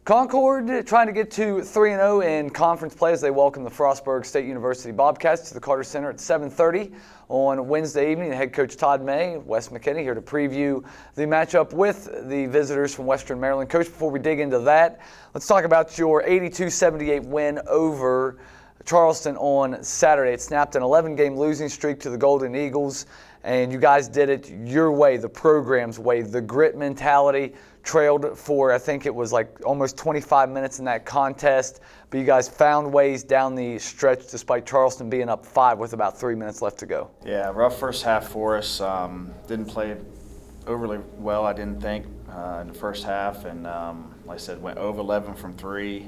Concord trying to get to 3-0 in conference play as they welcome the Frostburg State University Bobcats to the Carter Center at 7:30 on Wednesday evening. Head coach Todd May, Wes McKinney here to preview the matchup with the visitors from Western Maryland. Coach, before we dig into that, let's talk about your 82-78 win over Charleston on Saturday. It snapped an 11-game losing streak to the Golden Eagles, and you guys did it your way, the program's way, the grit mentality. Trailed for, I think it was like almost 25 minutes in that contest, but you guys found ways down the stretch despite Charleston being up 5 with about 3 minutes left to go. Yeah, rough first half for us. Didn't play overly well, I didn't think, in the first half, and like I said, went over 11 from 3,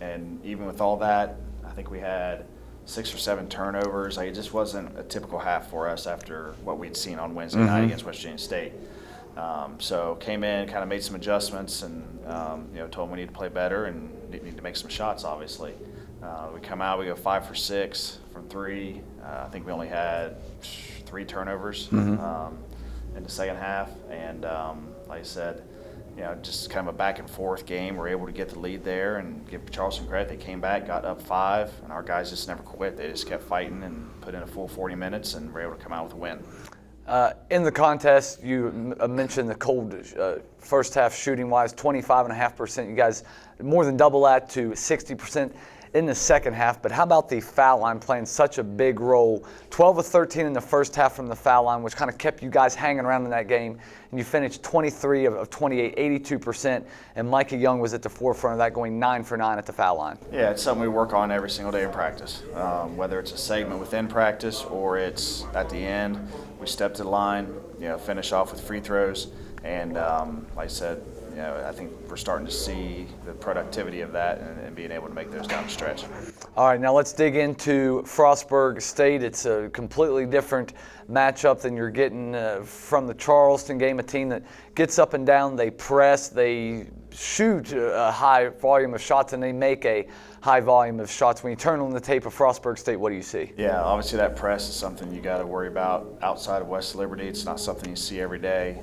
and even with all that, I think we had 6 or 7 turnovers. Like, it just wasn't a typical half for us after what we'd seen on Wednesday night against West Virginia State. So came in, kind of made some adjustments, and told them we need to play better and need to make some shots. Obviously, we come out, we go 5 for 6 from 3. I think we only had 3 turnovers in the second half, and like I said, just kind of a back and forth game. We're able to get the lead there and give Charleston credit. They came back, got up 5, and our guys just never quit. They just kept fighting and put in a full 40 minutes, and were able to come out with a win. In the contest, you mentioned the cold first half shooting-wise, 25.5%. You guys more than double that to 60% in the second half. But how about the foul line playing such a big role? 12 of 13 in the first half from the foul line, which kind of kept you guys hanging around in that game. And you finished 23 of 28, 82%. And Micah Young was at the forefront of that, going 9 for 9 at the foul line. Yeah, it's something we work on every single day in practice. Whether it's a segment within practice or it's at the end, we step to the line, finish off with free throws. And like I said, I think we're starting to see the productivity of that and being able to make those down the stretch. All right, now let's dig into Frostburg State. It's a completely different matchup than you're getting from the Charleston game, a team that gets up and down, they press, they shoot a high volume of shots, and they make a high volume of shots. When you turn on the tape of Frostburg State, what do you see? Yeah, obviously that press is something you got to worry about outside of West Liberty. It's not something you see every day.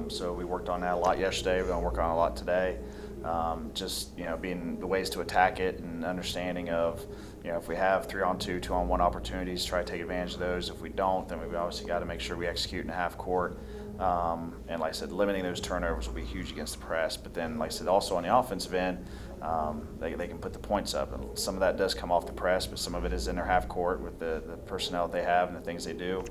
So we worked on that a lot yesterday. We're going to work on it a lot today. Being the ways to attack it and understanding of, if we have 3-on-2, 2-on-1 opportunities, try to take advantage of those. If we don't, then we've obviously got to make sure we execute in half court. And like I said, limiting those turnovers will be huge against the press. But then, like I said, also on the offensive end, they can put the points up. And some of that does come off the press, but some of it is in their half court with the personnel that they have and the things they do.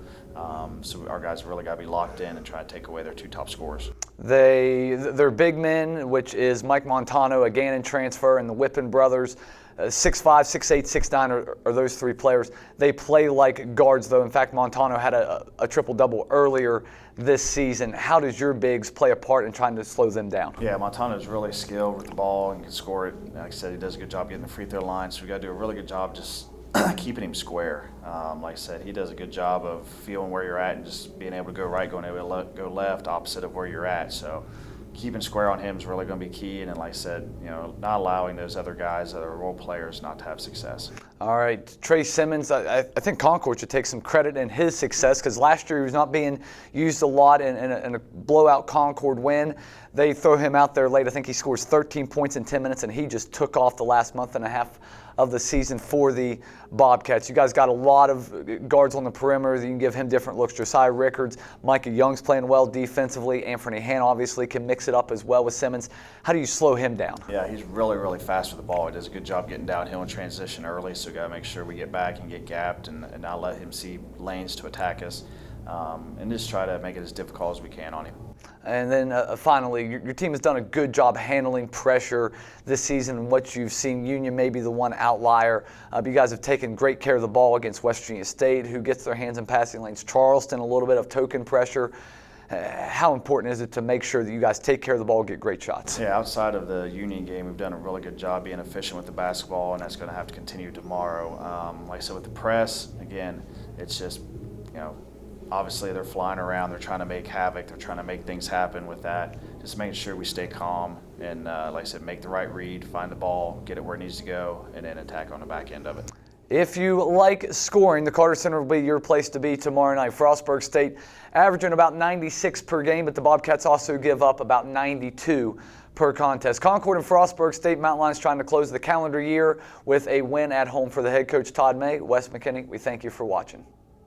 So our guys really got to be locked in and try to take away their 2 top scorers. They're big men, which is Mike Montano, a Gannon transfer, and the Whippen brothers. 6'5", 6'8", 6'9" are those 3 players. They play like guards, though. In fact, Montano had a triple-double earlier this season. How does your bigs play a part in trying to slow them down? Yeah, Montano's really skilled with the ball and can score it. Like I said, he does a good job getting the free throw line, so we got to do a really good job just keeping him square. Like I said, he does a good job of feeling where you're at and just being able to go right, going able to go left, opposite of where you're at. So keeping square on him is really going to be key, and then, like I said, not allowing those other guys, other role players, not to have success. All right, Trey Simmons, I think Concord should take some credit in his success, because last year he was not being used a lot in a blowout Concord win. They throw him out there late. I think he scores 13 points in 10 minutes, and he just took off the last month and a half of the season for the Bobcats. You guys got a lot of guards on the perimeter. You can give him different looks. Josiah Rickards, Micah Young's playing well defensively. Anthony Hannah obviously can mix it up as well with Simmons. How do you slow him down? Yeah, he's really, really fast with the ball. He does a good job getting downhill and transition early, so we got to make sure we get back and get gapped and not let him see lanes to attack us, and just try to make it as difficult as we can on him. And then finally, your team has done a good job handling pressure this season. And what you've seen, Union may be the one outlier. But you guys have taken great care of the ball against West Virginia State, who gets their hands in passing lanes. Charleston, a little bit of token pressure. How important is it to make sure that you guys take care of the ball and get great shots? Yeah, outside of the Union game, we've done a really good job being efficient with the basketball, and that's going to have to continue tomorrow. Like I said, with the press, again, it's just, obviously they're flying around, they're trying to make havoc, they're trying to make things happen with that. Just making sure we stay calm and, like I said, make the right read, find the ball, get it where it needs to go, and then attack on the back end of it. If you like scoring, the Carter Center will be your place to be tomorrow night. Frostburg State averaging about 96 per game, but the Bobcats also give up about 92 per contest. Concord and Frostburg State Mountain Lions trying to close the calendar year with a win at home for the head coach Todd May. Wes McKinney, we thank you for watching.